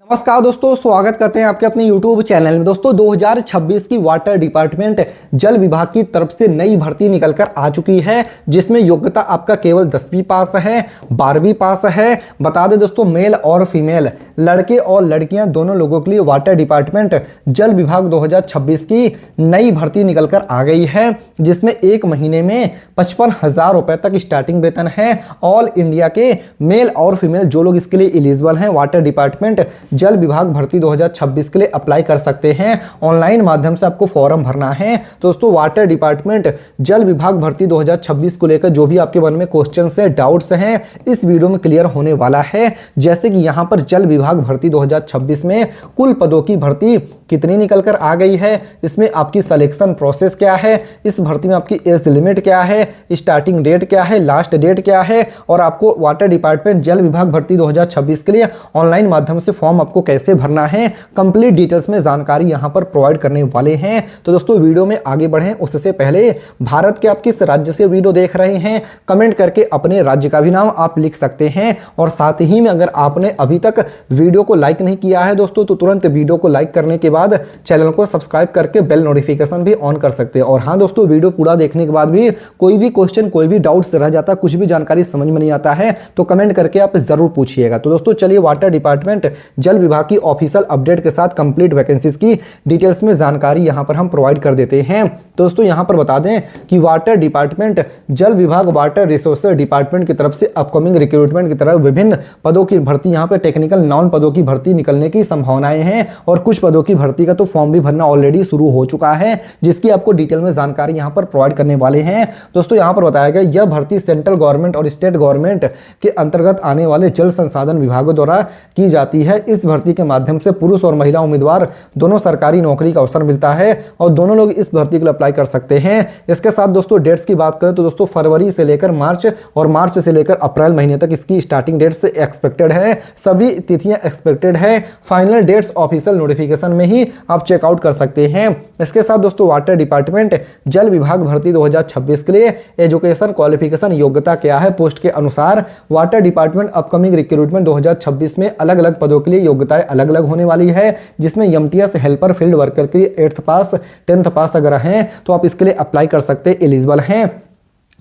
नमस्कार दोस्तों, स्वागत करते हैं आपके अपने YouTube चैनल में। दोस्तों 2026 की वाटर डिपार्टमेंट जल विभाग की तरफ से नई भर्ती निकलकर आ चुकी है, जिसमें योग्यता आपका केवल 10वीं पास है, 12वीं पास है। बता दें दोस्तों, मेल और फीमेल, लड़के और लड़कियां दोनों लोगों के लिए वाटर डिपार्टमेंट जल विभाग 2026 की नई भर्ती निकलकर आ गई है, जिसमें एक महीने में 55,000 रुपए तक स्टार्टिंग वेतन है। ऑल इंडिया के मेल और फीमेल जो लोग इसके लिए एलिजिबल हैं, वाटर डिपार्टमेंट जल विभाग भर्ती 2026 के लिए अप्लाई कर सकते हैं। ऑनलाइन माध्यम से आपको फॉर्म भरना है। दोस्तों वाटर डिपार्टमेंट जल विभाग भर्ती 2026 को लेकर जो भी आपके मन में क्वेश्चन है, डाउट्स हैं, इस वीडियो में क्लियर होने वाला है। जैसे कि यहाँ पर जल विभाग भर्ती 2026 में कुल पदों की भर्ती कितनी निकल कर आ गई है, इसमें आपकी सिलेक्शन प्रोसेस क्या है, इस भर्ती में आपकी एज लिमिट क्या है, स्टार्टिंग डेट क्या है, लास्ट डेट क्या है, और आपको वाटर डिपार्टमेंट जल विभाग भर्ती 2026 के लिए ऑनलाइन माध्यम से फॉर्म आपको कैसे भरना है, कंप्लीट डिटेल्स में जानकारी यहां पर प्रोवाइड करने वाले हैं। तो दोस्तों वीडियो में आगे बढ़ें उससे पहले भारत के आप किस राज्य से वीडियो देख रहे हैं, कमेंट करके अपने राज्य का भी नाम आप लिख सकते हैं। और साथ ही में अगर आपने अभी तक वीडियो को लाइक नहीं किया है दोस्तों, तो तुरंत वीडियो को लाइक करने के बाद चैनल को सब्सक्राइब करके बेल नोटिफिकेशन भी ऑन कर सकते हैं। और हाँ दोस्तों, वीडियो पूरा देखने के बाद भी कोई भी क्वेश्चन, कोई भी डाउट्स रह जाता, कुछ भी जानकारी समझ में नहीं आता है, तो कमेंट करके आप जरूर पूछिएगा। तो दोस्तों चलिए वाटर डिपार्टमेंट जल विभाग की ऑफिशियल अपडेट के साथ कंप्लीट वैकेंसीज की डिटेल्स में जानकारी यहां पर हम प्रोवाइड कर देते हैं। दोस्तों यहां पर बता दें कि वाटर डिपार्टमेंट जल विभाग वाटर रिसोर्सेज डिपार्टमेंट की तरफ से अपकमिंग रिक्रूटमेंट की तरफ विभिन्न पदों की भर्ती, यहां पर टेक्निकल नॉन पदों की भर्ती निकलने की संभावनाएं हैं, और कुछ पदों की भर्ती का तो फॉर्म भी भरना ऑलरेडी शुरू हो चुका है, जिसकी आपको डिटेल में जानकारी यहां पर प्रोवाइड करने वाले हैं। दोस्तों यहां पर बताया गया यह भर्ती सेंट्रल गवर्नमेंट और स्टेट गवर्नमेंट के अंतर्गत आने वाले जल संसाधन विभागों द्वारा की जाती है। इस भर्ती के माध्यम से पुरुष और महिला उम्मीदवार दोनों सरकारी नौकरी का अवसर मिलता है, और दोनों लोग इस भर्ती के लिए अप्लाई कर सकते हैं। इसके साथ दोस्तों डेट्स की बात करें तो दोस्तों फरवरी से लेकर मार्च और मार्च से लेकर अप्रैल महीने तक इसकी स्टार्टिंग डेट से एक्सपेक्टेड है, सभी तिथियां एक्सपेक्टेड है। फाइनल डेट्स ऑफिशियल नोटिफिकेशन में ही आप चेकआउट कर सकते हैं। इसके साथ दोस्तों वाटर डिपार्टमेंट जल विभाग भर्ती 2026 के लिए एजुकेशन क्वालिफिकेशन योग्यता क्या है, पोस्ट के अनुसार वाटर डिपार्टमेंट अपकमिंग रिक्रूटमेंट 2026 में अलग अलग पदों के लिए योग्यताएं अलग अलग होने वाली है, जिसमें एमटीएस हेल्पर फील्ड वर्कर के लिए 8th पास 10th पास अगर हैं तो आप इसके लिए अप्लाई कर सकते हैं, एलिजिबल हैं।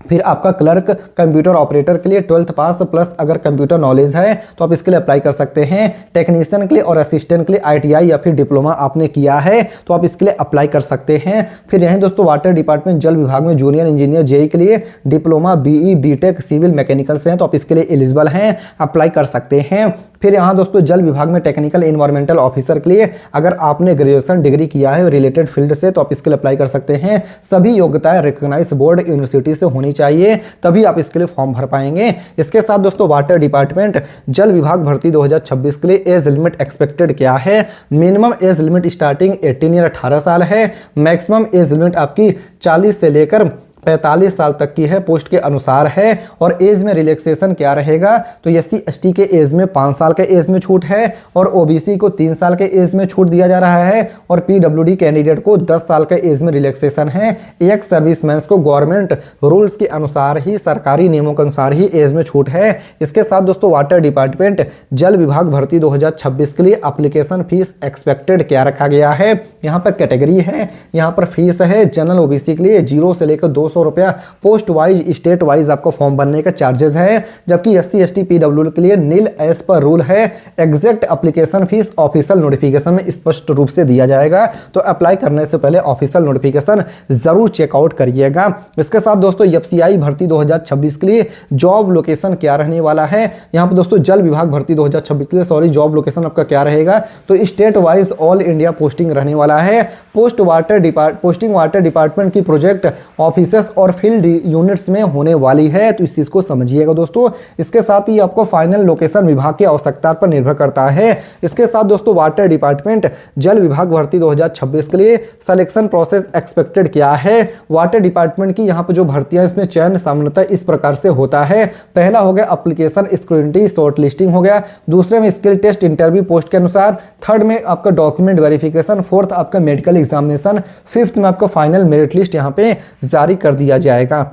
फिर आपका क्लर्क कंप्यूटर ऑपरेटर के लिए 12th पास प्लस अगर कंप्यूटर नॉलेज है तो आप इसके लिए अप्लाई कर सकते हैं। टेक्नीशियन के लिए और असिस्टेंट के लिए आईटीआई या फिर डिप्लोमा आपने किया है तो आप इसके लिए अप्लाई कर सकते हैं। फिर यहीं दोस्तों वाटर डिपार्टमेंट जल विभाग में जूनियर इंजीनियर जेई के लिए diploma BE BTech civil mechanical से हैं तो आप इसके लिए एलिजिबल हैं, अप्लाई कर सकते हैं। फिर यहाँ दोस्तों जल विभाग में टेक्निकल एनवायरमेंटल ऑफिसर के लिए अगर आपने ग्रेजुएशन डिग्री किया है रिलेटेड फील्ड से तो आप इसके लिए अप्लाई कर सकते हैं। सभी योग्यताएं रिकॉग्नाइज बोर्ड यूनिवर्सिटी से होनी चाहिए, तभी आप इसके लिए फॉर्म भर पाएंगे। इसके साथ दोस्तों वाटर डिपार्टमेंट जल विभाग भर्ती 2026 के लिए एज लिमिट एक्सपेक्टेड क्या है। मिनिमम एज लिमिट स्टार्टिंग 18 या 18 साल है, मैक्सिमम एज लिमिट आपकी 40 से लेकर 45 साल तक की है, पोस्ट के अनुसार है। और एज में रिलैक्सेशन क्या रहेगा, तो एससी एसटी के एज में 5 साल के एज में छूट है, और ओबीसी को 3 साल के एज में छूट दिया जा रहा है, और पीडब्ल्यूडी कैंडिडेट को 10 साल के एज में रिलैक्सेशन है। एक्स सर्विसमैन को गवर्नमेंट रूल्स के अनुसार ही, सरकारी नियमों के अनुसार ही एज में छूट है। इसके साथ दोस्तों वाटर डिपार्टमेंट जल विभाग भर्ती 2026 के लिए एप्लीकेशन फीस एक्सपेक्टेड क्या रखा गया है। यहाँ पर कैटेगरी है, यहाँ पर फीस है। जनरल ओबीसी के लिए 0 से लेकर 200 रुपया, पोस्ट वाइज स्टेट वाइज आपको फॉर्म बनने का चार्जेस है, जबकि एससी एसटी पीडब्ल्यू के लिए नील एज पर रूल है। Exact application fees official notification में स्पष्ट रूप से दिया जाएगा, तो अप्लाई करने से पहले ऑफिशियल नोटिफिकेशन जरूर चेकआउट करिएगा। इसके साथ दोस्तों एफसीआई भर्ती 2026 के लिए जॉब लोकेशन क्या रहने वाला है। यहाँ पर दोस्तों जल विभाग भर्ती 2026 के लिए जॉब लोकेशन आपका क्या रहेगा, तो state wise all India posting रहने वाला है। पोस्टिंग वाटर डिपार्टमेंट की प्रोजेक्ट ऑफिसर्स और फील्ड यूनिट्स में होने वाली है, तो इस चीज को समझिएगा दोस्तों। इसके साथ ही आपको फाइनल लोकेशन विभाग की आवश्यकता पर निर्भर करता है। इसके साथ दोस्तों वाटर डिपार्टमेंट जल विभाग भर्ती 2026 के लिए सिलेक्शन प्रोसेस एक्सपेक्टेड क्या है। वाटर डिपार्टमेंट की यहाँ पे जो भर्तियां, इसमें चयन सामान्यतः इस प्रकार से होता है। पहला हो गया एप्लीकेशन स्क्रूटिनी शॉर्ट लिस्टिंग हो गया, दूसरे में स्किल टेस्ट इंटरव्यू पोस्ट के अनुसार, थर्ड में आपका डॉक्यूमेंट वेरिफिकेशन, फोर्थ आपका मेडिकल एग्जामिनेशन, फिफ्थ में आपका फाइनल मेरिट लिस्ट यहाँ पे जारी कर दिया जाएगा।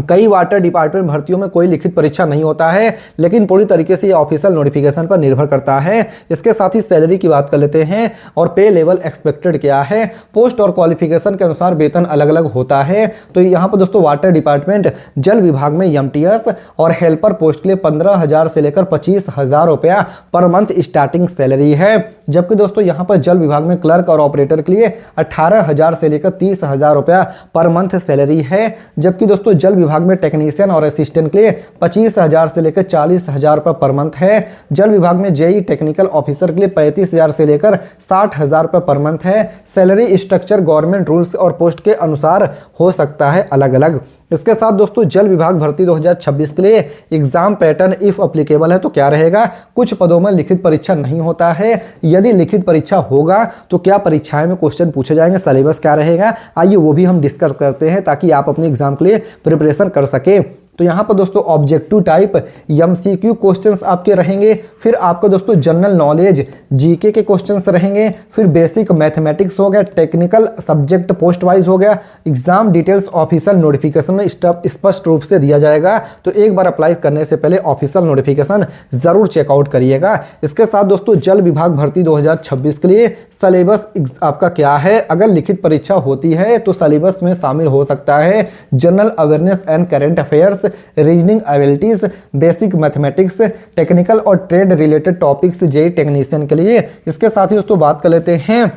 कई वाटर डिपार्टमेंट भर्तियों में कोई लिखित परीक्षा नहीं होता है, लेकिन पूरी तरीके से ये ऑफिशियल नोटिफिकेशन पर निर्भर करता है। इसके साथ ही सैलरी की बात कर लेते हैं और पे लेवल एक्सपेक्टेड क्या है। पोस्ट और क्वालिफिकेशन के अनुसार वेतन अलग अलग होता है। तो यहाँ पर दोस्तों वाटर डिपार्टमेंट जल विभाग में एमटीएस और हेल्पर पोस्ट के लिए 15,000 से लेकर 25,000 रुपया पर मंथ स्टार्टिंग सैलरी है। जबकि दोस्तों यहाँ पर जल विभाग में क्लर्क और ऑपरेटर के लिए 18,000 से लेकर 30,000 रुपया पर मंथ सैलरी है। जबकि दोस्तों जल विभाग में टेक्नीशियन और असिस्टेंट के लिए 25,000 से लेकर 40,000 रुपये पर मंथ है। जल विभाग में जेई टेक्निकल ऑफिसर के लिए 35,000 से लेकर 60,000 रुपये पर मंथ है। सैलरी स्ट्रक्चर गवर्नमेंट रूल्स और पोस्ट के अनुसार हो सकता है अलग अलग। इसके साथ दोस्तों जल विभाग भर्ती 2026 के लिए एग्जाम पैटर्न इफ अप्लीकेबल है तो क्या रहेगा। कुछ पदों में लिखित परीक्षा नहीं होता है। यदि लिखित परीक्षा होगा तो क्या परीक्षाएं में क्वेश्चन पूछे जाएंगे, सिलेबस क्या रहेगा, आइए वो भी हम डिस्कस करते हैं ताकि आप अपने एग्जाम के लिए प्रिपरेशन कर सके। तो यहाँ पर दोस्तों ऑब्जेक्टिव टाइप एमसीक्यू क्वेश्चंस आपके रहेंगे। फिर आपका दोस्तों जनरल नॉलेज जीके के क्वेश्चंस रहेंगे। फिर बेसिक मैथमेटिक्स हो गया, टेक्निकल सब्जेक्ट पोस्ट वाइज हो गया। एग्जाम डिटेल्स ऑफिशियल नोटिफिकेशन में स्पष्ट रूप से दिया जाएगा, तो एक बार अप्लाई करने से पहले ऑफिशियल नोटिफिकेशन जरूर चेकआउट करिएगा। इसके साथ दोस्तों जल विभाग भर्ती 2026 के लिए सिलेबस आपका क्या है। अगर लिखित परीक्षा होती है तो सिलेबस में शामिल हो सकता है general awareness and current affairs, reasoning abilities, basic mathematics, technical और trade related topics JE technician के लिए। इसके साथ ही दोस्तों बात कर लेते हैं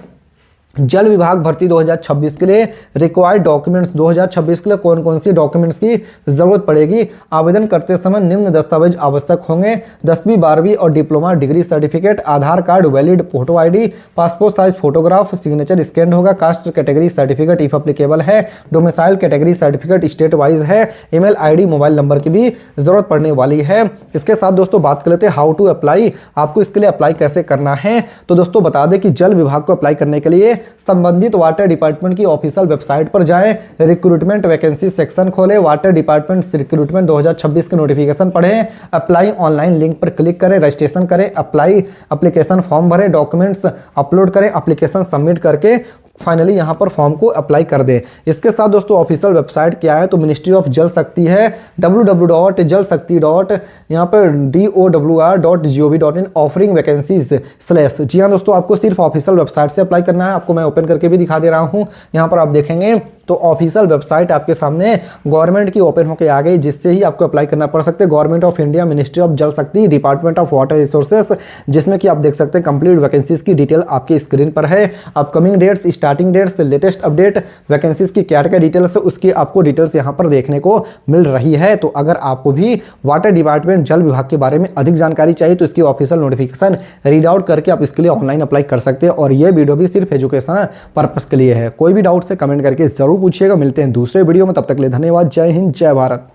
जल विभाग भर्ती 2026 के लिए रिक्वायर्ड डॉक्यूमेंट्स। 2026 के लिए कौन कौन सी डॉक्यूमेंट्स की जरूरत पड़ेगी। आवेदन करते समय निम्न दस्तावेज आवश्यक होंगे: 10वीं 12वीं और diploma degree certificate, Aadhaar card, valid photo ID, passport size photograph, signature scan होगा, caste category certificate if applicable है, domicile category certificate state wise है, ईमेल आईडी, मोबाइल नंबर की भी जरूरत पड़ने वाली है। इसके साथ दोस्तों बात कर लेते हैं हाउ टू अप्लाई, आपको इसके लिए अप्लाई कैसे करना है। तो दोस्तों बता दें कि जल विभाग को अप्लाई करने के लिए संबंधित वाटर डिपार्टमेंट की ऑफिशियल वेबसाइट पर जाएं, रिक्रूटमेंट वैकेंसी सेक्शन खोलें, वाटर डिपार्टमेंट रिक्रूटमेंट 2026 के नोटिफिकेशन पढ़ें, अप्लाई ऑनलाइन लिंक पर क्लिक करें, रजिस्ट्रेशन करें, अप्लाई एप्लीकेशन फॉर्म भरें, डॉक्यूमेंट्स अपलोड करें, एप्लीकेशन सबमिट करके फाइनली यहाँ पर फॉर्म को अप्लाई कर दें। इसके साथ दोस्तों ऑफिशियल वेबसाइट क्या है, तो मिनिस्ट्री ऑफ जल शक्ति है, www.jalshakti. यहाँ पर DOWR.gov.in ऑफरिंग वैकेंसीज / जी हाँ दोस्तों, आपको सिर्फ ऑफिशियल वेबसाइट से अप्लाई करना है। आपको मैं ओपन करके भी दिखा दे रहा हूँ। यहाँ पर आप देखेंगे तो ऑफिशियल वेबसाइट आपके सामने गवर्नमेंट की ओपन होकर आ गई, जिससे ही आपको अप्लाई करना पड़ सकते हैं। Government of India, ministry of जल शक्ति, डिपार्टमेंट ऑफ वाटर रिसोर्सेस, जिसमें कि आप देख सकते हैं कंप्लीट वैकेंसीज की डिटेल आपकी स्क्रीन पर है। Upcoming dates, starting dates, latest update, vacancies की क्या क्या डिटेल्स है उसकी आपको डिटेल्स यहाँ पर देखने को मिल रही है। तो अगर आपको भी वाटर डिपार्टमेंट जल विभाग के बारे में अधिक जानकारी चाहिए तो इसकी ऑफिशियल नोटिफिकेशन रीड आउट करके आप इसके लिए ऑनलाइन अप्लाई कर सकते हैं। और ये वीडियो भी सिर्फ एजुकेशन पर्पस के लिए है। कोई भी डाउट से कमेंट करके जरूर पूछिएगा। मिलते हैं दूसरे वीडियो में, तब तक के लिए धन्यवाद। जय हिंद, जय भारत।